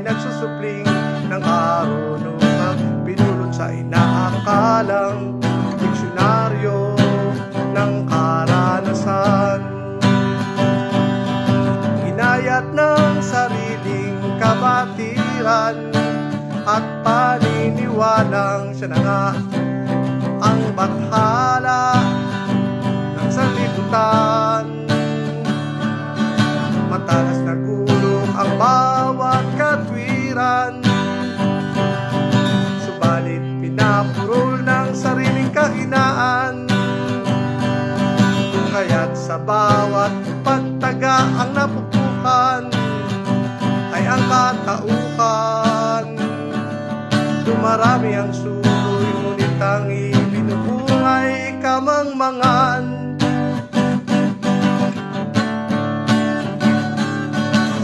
ay nagsusupling ng karunungang pinulot sa inaakalang diksyonaryo ng karanasan. Inayat ng sariling kabatiran at paniniwalang siya na nga ang bathala ng sanlibutan. Matalas na gulong ang bawat katwiran, subalit pinapurol ng sariling kahinaan. Kung kaya't sa bawat pagtaga ang napupukan ay ang katauhan. Dumarami ang suloy, ngunit ang ibinubungay kamangmangan.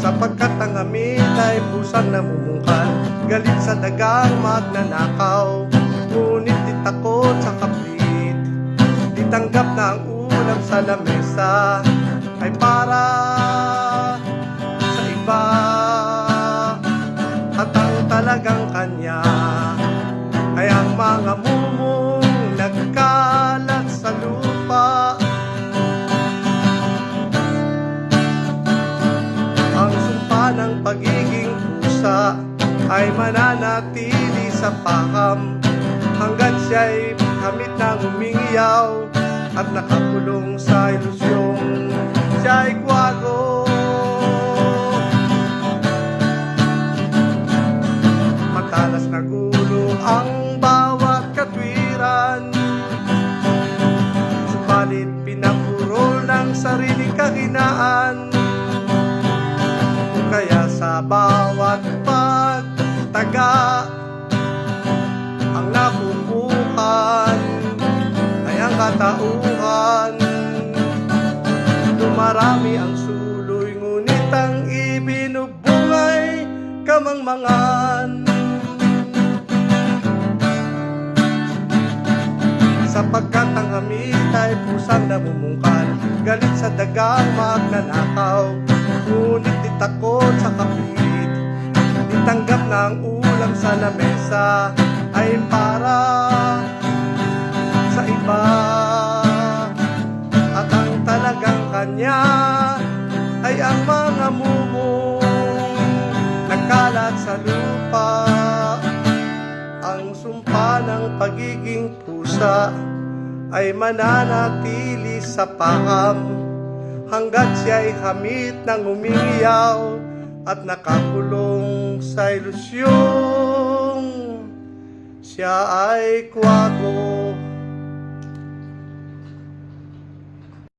Sapagkat ang amit ay pusang namumungkal, galit sa dagang magnanakaw, ngunit di takot sa kapit. Di tanggap na ang ulam sa lamesa ay para sa iba, at ang talagang kanya ay ang mga mumong nagkalat sa lupa. Ang sumpa ng pagiging pusa ay mananatili sa paham hanggat siya'y kamit ng umingiyaw at nakakulong sa ilusyong siya'y kwago. Matalas na gulo ang bawat katwiran, subalit pinapurol ng sariling kahinaan. Kaya sa bawat pagtaga ang napupukan ay ang katauhan. Dumarami ang suloy, ngunit ang ibinubungay kamangmangan. Sapagkat ang amit ay pusang namumungkal, galit sa dagang magnanakaw, ngunit di takot sa kapit. Di tanggap na ang ulam sa lamesa ay para sa iba, at ang talagang kanya ay ang mga mumong nagkalat sa lupa. Ang sumpa ng pagiging pusa ay mananatili sa paham hanggat siya'y hamit ng umingiyaw at nakakulong sa ilusyong siya ay kwago.